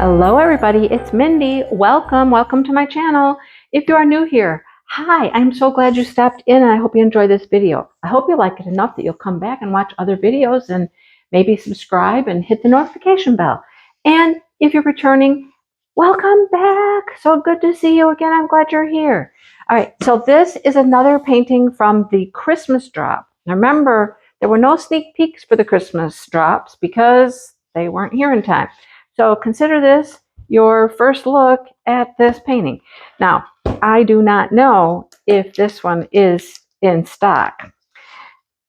Hello everybody, it's Mindy. Welcome to my channel. If you are new here, hi, I'm so glad you stopped in and I hope you enjoy this video. I hope you like it enough that you'll come back and watch other videos and maybe subscribe and hit the notification bell. And if you're returning, welcome back. So good to see you again. I'm glad you're here. All right, so this is another painting from the Christmas drop. Now remember, there were no sneak peeks for the Christmas drops because they weren't here in time. So consider this your first look at this painting. Now, I do not know if this one is in stock.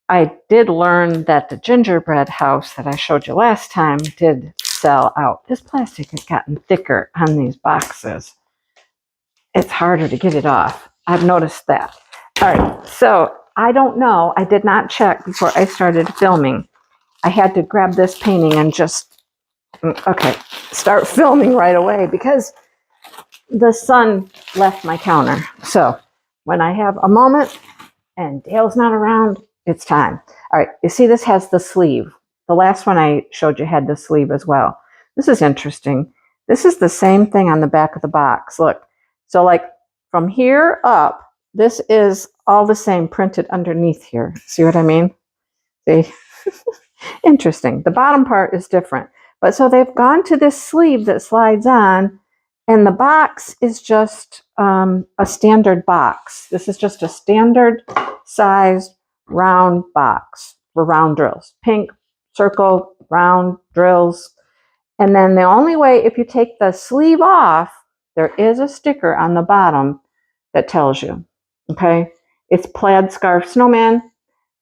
I did learn that the gingerbread house that I showed you last time did sell out. This plastic has gotten thicker on these boxes. It's harder to get it off. I've noticed that. All right, so I don't know. I did not check before I started filming. I had to grab this painting and just start filming right away because the sun left my counter. So when I have a moment and Dale's not around, it's time. All right, you see this has the sleeve. The last one I showed you had the sleeve as well. This is interesting. This is the same thing on the back of the box. Look, so like from here up, this is all the same printed underneath here. See what I mean? See? Interesting. The bottom part is different. But so they've gone to this sleeve that slides on, and the box is just a standard box. This is just a standard sized round box for round drills. Pink, circle, round drills. And then the only way, if you take the sleeve off, there is a sticker on the bottom that tells you, okay? It's Plaid Scarf Snowman.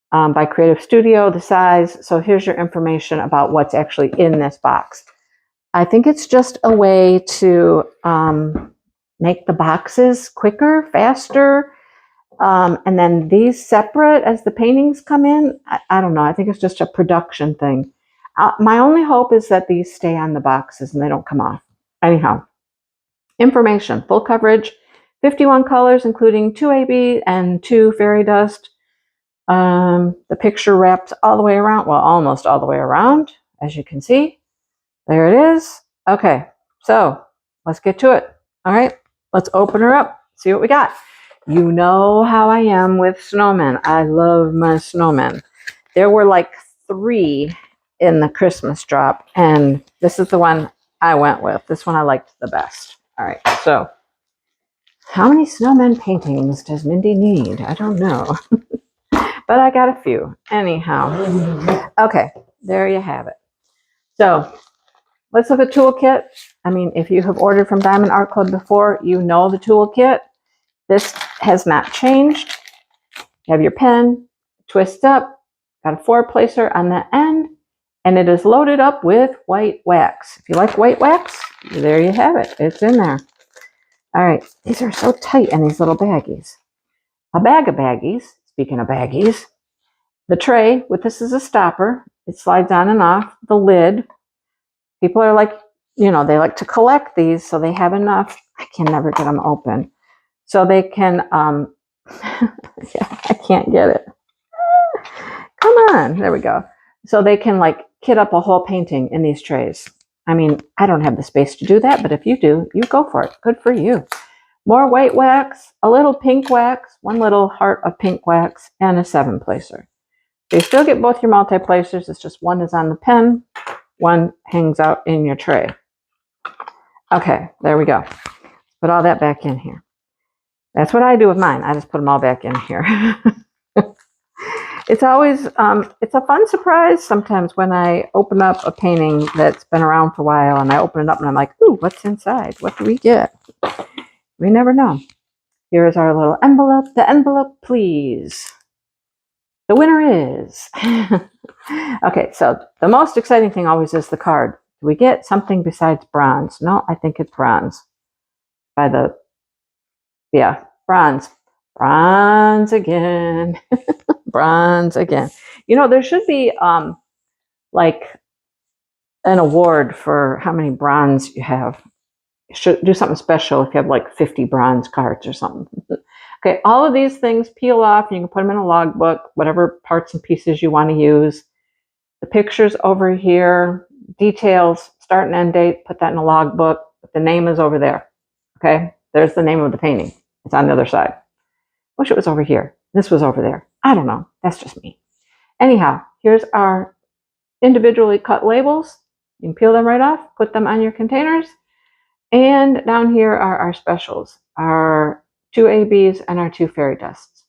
By Creative Studio, the size. So here's your information about what's actually in this box. I think it's just a way to make the boxes quicker, faster, and then these separate as the paintings come in. I don't know. I think it's just a production thing. My only hope is that these stay on the boxes and they don't come off. Anyhow, information, full coverage, 51 colors, including 2 AB and 2 fairy dust. The picture wraps all the way around, well, almost all the way around, as you can see. There it is. Okay, so let's get to it. All right, let's open her up, see what we got. You know how I am with snowmen. I love my snowmen. There were like 3 in the Christmas drop, and this is the one I went with. This one I liked the best. All right, so how many snowmen paintings does Mindy need? I don't know. But I got a few. Anyhow. Okay, there you have it. So let's look at toolkit. I mean, if you have ordered from Diamond Art Club before, you know the toolkit. This has not changed. You have your pen, twist up, got a 4-placer on the end, and it is loaded up with white wax. If you like white wax, there you have it. It's in there. All right, these are so tight in these little baggies. A bag of baggies. Speaking of baggies, the tray with this is a stopper. It slides on and off. The lid. People are like, you know, they like to collect these, so they have enough. I can never get them open. So they can, yeah, I can't get it. Come on, there we go. So they can like kit up a whole painting in these trays. I mean, I don't have the space to do that, but if you do, you go for it. Good for you. More white wax, a little pink wax, 1 little heart of pink wax, and a 7-placer. So you still get both your multi-placers. It's just one is on the pen, one hangs out in your tray. Okay, there we go. Put all that back in here. That's what I do with mine. I just put them all back in here. It's always, it's a fun surprise sometimes when I open up a painting that's been around for a while and I open it up and I'm like, ooh, what's inside? What do we get? We never know. Here is our little envelope. The envelope, please. The winner is. Okay, so the most exciting thing always is the card. Do we get something besides bronze? No, I think it's bronze. By the, yeah, bronze. Bronze again. Bronze again. You know, there should be like an award for how many bronze you have. Should do something special if you have like 50 bronze cards or something. Okay, all of these things peel off and you can put them in a logbook, whatever parts and pieces you want to use. The pictures over here, details, start and end date, put that in a logbook, but the name is over there. Okay, there's the name of the painting. It's on the other side. Wish it was over here. This was over there. I don't know. That's just me. Anyhow, here's our individually cut labels. You can peel them right off, put them on your containers. And down here are our specials, our 2 ABs and our 2 fairy dusts.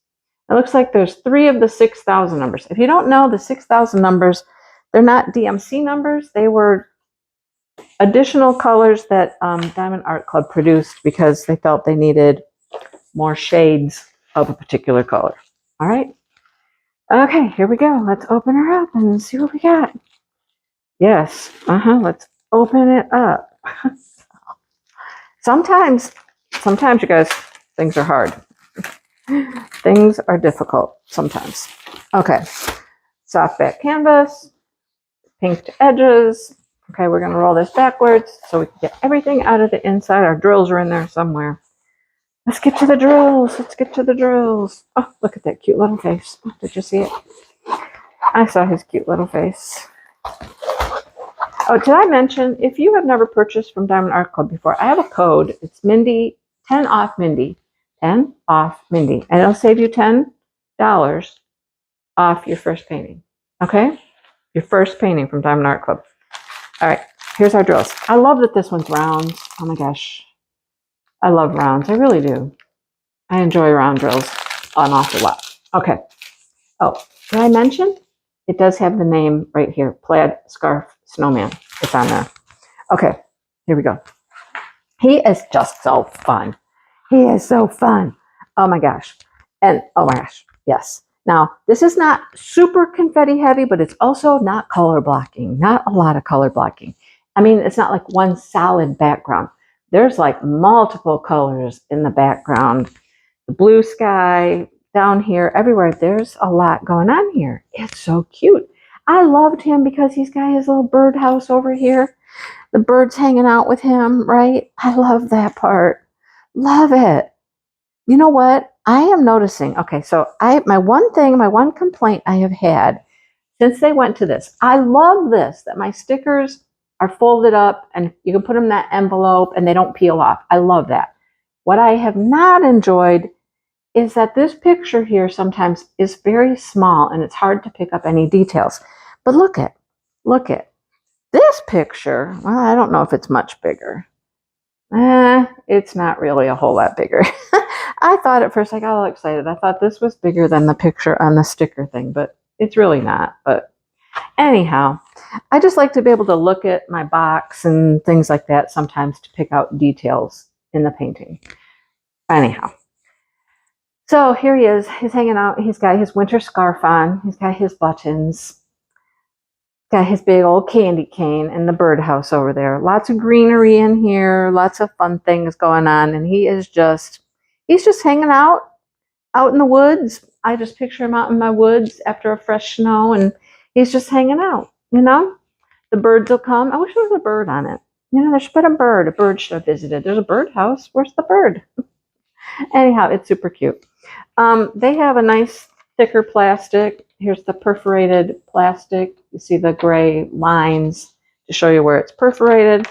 It looks like there's 3 of the 6,000 numbers. If you don't know, the 6,000 numbers, they're not DMC numbers. They were additional colors that Diamond Art Club produced because they felt they needed more shades of a particular color. All right. Okay, here we go. Let's open her up and see what we got. Yes. Let's open it up. Sometimes you guys, things are hard. Things are difficult sometimes. Okay. Soft back canvas, pinked edges. Okay, we're going to roll this backwards so we can get everything out of the inside. Our drills are in there somewhere. Let's get to the drills. Let's get to the drills. Oh, look at that cute little face. Oh, did you see it? I saw his cute little face. Oh, did I mention, if you have never purchased from Diamond Art Club before, I have a code. It's Mindy, 10 off Mindy. 10 off Mindy. And it'll save you $10 off your first painting. Okay? Your first painting from Diamond Art Club. All right, here's our drills. I love that this one's rounds. Oh my gosh. I love rounds. I really do. I enjoy round drills an awful lot. Okay. Oh, did I mention? It does have the name right here. Plaid Scarf Snowman. It's on there. Okay, here we go. He is just so fun. He is so fun. Oh my gosh. And oh my gosh, yes. Now, this is not super confetti heavy, but it's also not color blocking. Not a lot of color blocking. I mean, it's not like one solid background. There's like multiple colors in the background. The blue sky, down here, everywhere. There's a lot going on here. It's so cute. I loved him because he's got his little birdhouse over here. The birds hanging out with him, right? I love that part. Love it. You know what? I am noticing. Okay, so my one complaint I have had since they went to this. I love this, that my stickers are folded up and you can put them in that envelope and they don't peel off. I love that. What I have not enjoyed is that this picture here sometimes is very small and it's hard to pick up any details. But look at this picture. Well, I don't know if it's much bigger. It's not really a whole lot bigger. I thought at first, I got all excited. I thought this was bigger than the picture on the sticker thing, but it's really not. But anyhow, I just like to be able to look at my box and things like that sometimes to pick out details in the painting. Anyhow. So here he is. He's hanging out. He's got his winter scarf on. He's got his buttons. Got his big old candy cane and the birdhouse over there. Lots of greenery in here. Lots of fun things going on. And he's just hanging out in the woods. I just picture him out in my woods after a fresh snow. And he's just hanging out, you know. The birds will come. I wish there was a bird on it. You know, there should have been a bird. A bird should have visited. There's a birdhouse. Where's the bird? Anyhow, it's super cute. They have a nice thicker plastic. Here's the perforated plastic. You see the gray lines to show you where it's perforated.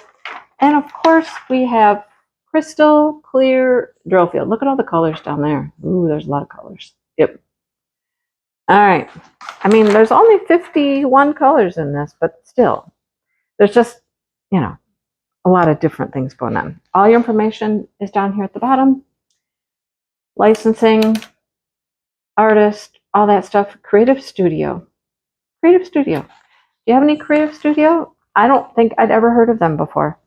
And of course, we have crystal clear drill field. Look at all the colors down there. Ooh, there's a lot of colors. Yep. All right. I mean, there's only 51 colors in this, but still, there's just, you know, a lot of different things going on. All your information is down here at the bottom. Licensing, artist, all that stuff. Creative Studio. Creative Studio. Do you have any Creative Studio? I don't think I'd ever heard of them before.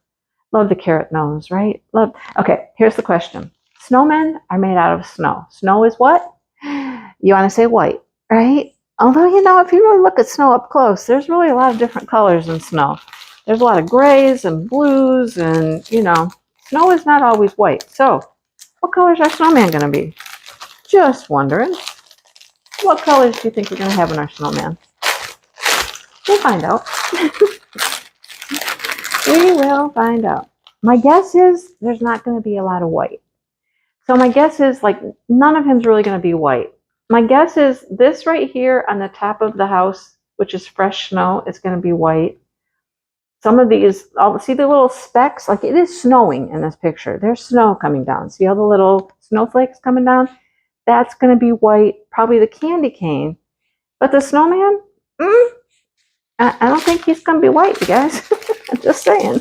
Love the carrot nose, right? Love. Okay, here's the question. Snowmen are made out of snow. Snow is what? You want to say white, right? Although, you know, if you really look at snow up close, there's really a lot of different colors in snow. There's a lot of grays and blues and, you know, snow is not always white. So, what colors are snowman going to be? Just wondering. What colors do you think we're going to have in our snowman? We'll find out. We will find out. My guess is there's not going to be a lot of white. So my guess is, like, none of him's really going to be white. My guess is this right here on the top of the house, which is fresh snow, is going to be white. Some of these, see the little specks? Like it is snowing in this picture. There's snow coming down. See all the little snowflakes coming down? That's going to be white, probably the candy cane. But the snowman, I don't think he's going to be white, you guys. I'm just saying.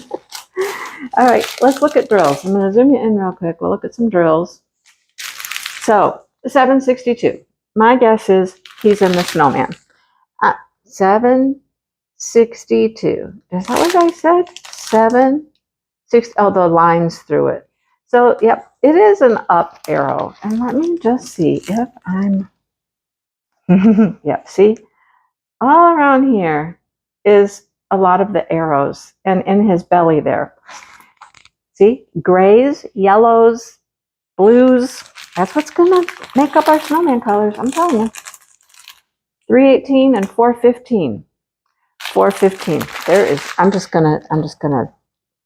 All right, let's look at drills. I'm going to zoom you in real quick. We'll look at some drills. So, 762. My guess is he's in the snowman. 762. Is that what I said? 760. Oh, the lines through it. So, yep, it is an up arrow. And let me just see if I'm... Yep, see? All around here is a lot of the arrows. And in his belly there. See? Grays, yellows, blues. That's what's going to make up our snowman colors. I'm telling you. 318 and 415. 415. There is, I'm just gonna,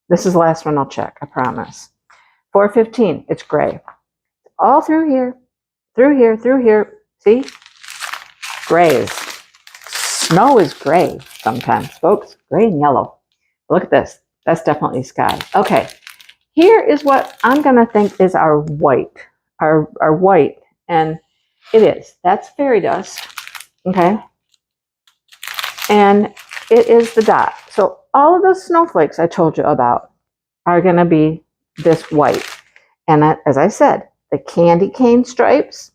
this is the last one I'll check, I promise. 415, it's gray. All through here, through here, through here. See? Grays. Snow is gray sometimes, folks. Gray and yellow. Look at this. That's definitely sky. Okay. Here is what I'm gonna think is our white. Our white. And it is. That's fairy dust. Okay. And it is the dot. So all of those snowflakes I told you about are going to be this white. And as I said, the candy cane stripes.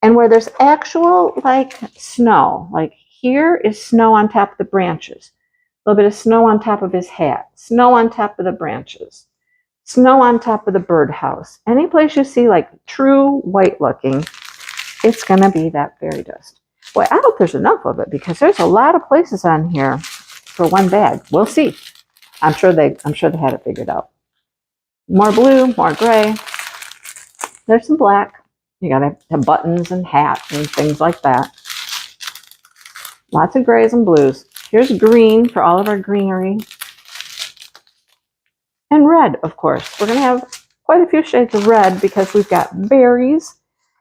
And where there's actual like snow, like here is snow on top of the branches. A little bit of snow on top of his hat. Snow on top of the branches. Snow on top of the birdhouse. Any place you see like true white looking, it's going to be that fairy dust. Boy, I hope there's enough of it because there's a lot of places on here for one bag. We'll see. I'm sure they had it figured out. More blue, more gray. There's some black. You gotta have buttons and hats and things like that. Lots of grays and blues. Here's green for all of our greenery. And red, of course. We're gonna have quite a few shades of red because we've got berries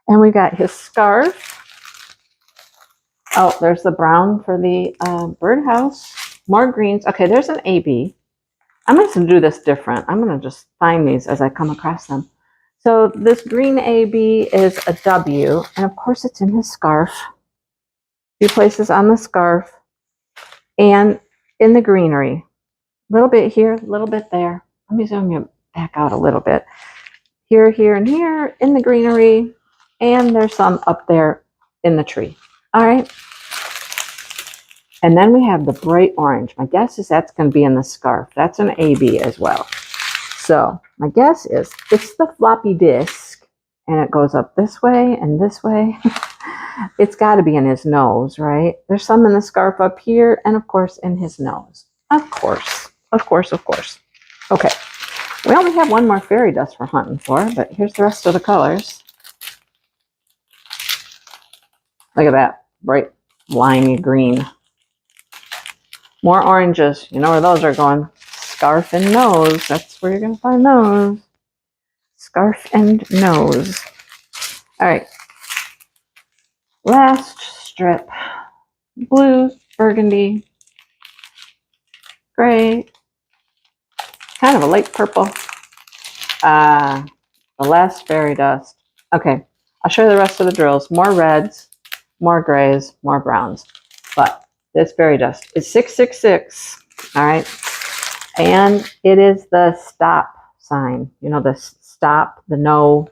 and we've got his scarf. Oh, there's the brown for the birdhouse. More greens. Okay, there's an AB. I'm going to do this different. I'm going to just find these as I come across them. So this green AB is a W. And of course, it's in his scarf. A few places on the scarf. And in the greenery. A little bit here, a little bit there. Let me zoom you back out a little bit. Here, here, and here in the greenery. And there's some up there in the tree. All right. And then we have the bright orange. My guess is that's going to be in the scarf. That's an AB as well. So my guess is it's the floppy disk and it goes up this way and this way. It's got to be in his nose, right? There's some in the scarf up here and of course in his nose. Of course. Of course, of course. Okay. We only have one more fairy dust we're hunting for, but here's the rest of the colors. Look at that. Bright, limey green. More oranges. You know where those are going. Scarf and nose. That's where you're going to find those. Scarf and nose. All right. Last strip. Blue, burgundy, gray. Kind of a light purple. The last fairy dust. Okay. I'll show you the rest of the drills. More reds. More grays, more browns. But this fairy dust is 666. All right. And it is the stop sign. You know, the stop, the no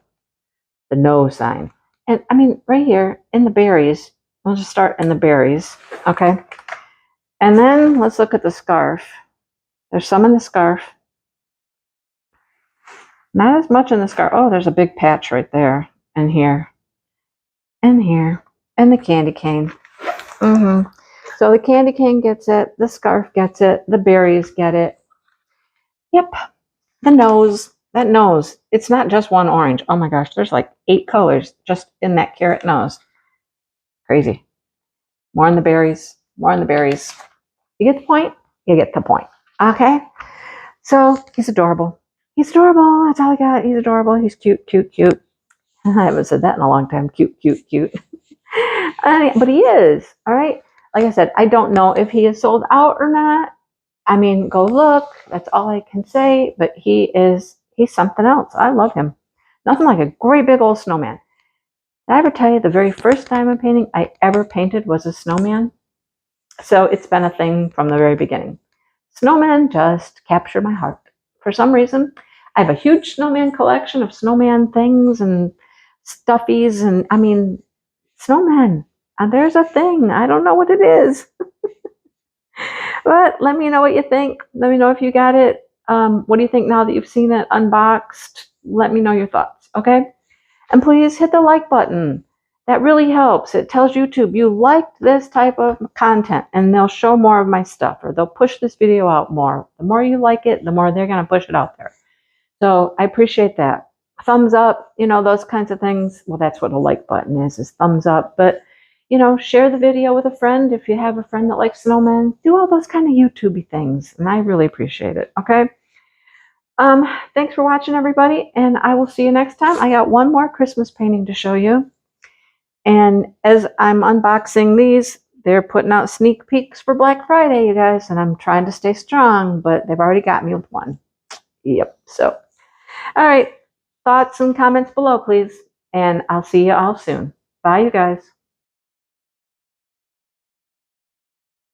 sign. And I mean, right here in the berries, we'll just start in the berries. Okay. And then let's look at the scarf. There's some in the scarf. Not as much in the scarf. Oh, there's a big patch right there. And here. And here. And the candy cane. So the candy cane gets it. The scarf gets it. The berries get it. Yep. The nose. That nose. It's not just one orange. Oh my gosh. There's like 8 colors just in that carrot nose. Crazy. More in the berries. More in the berries. You get the point? You get the point. Okay. So he's adorable. He's adorable. That's all I got. He's adorable. He's cute, cute, cute. I haven't said that in a long time. Cute, cute, cute. But he is. All right. Like I said, I don't know if he is sold out or not. I mean, go look. That's all I can say. But he's something else. I love him. Nothing like a great big old snowman. Did I ever tell you the very first diamond painting I ever painted was a snowman? So it's been a thing from the very beginning. Snowmen just capture my heart. For some reason, I have a huge snowman collection of snowman things and stuffies, and I mean, snowmen. And there's a thing. I don't know what it is. But let me know what you think. Let me know if you got it. What do you think now that you've seen it unboxed? Let me know your thoughts, okay? And please hit the like button. That really helps. It tells YouTube you liked this type of content, and they'll show more of my stuff, or they'll push this video out more. The more you like it, the more they're going to push it out there. So I appreciate that. Thumbs up, you know, those kinds of things. Well, that's what a like button is thumbs up. But, you know, share the video with a friend. If you have a friend that likes snowmen, do all those kind of YouTube-y things. And I really appreciate it, okay? Thanks for watching, everybody, and I will see you next time. I got one more Christmas painting to show you. And as I'm unboxing these, they're putting out sneak peeks for Black Friday, you guys, and I'm trying to stay strong, but they've already got me with one. Yep, so. All right, thoughts and comments below, please, and I'll see you all soon. Bye, you guys.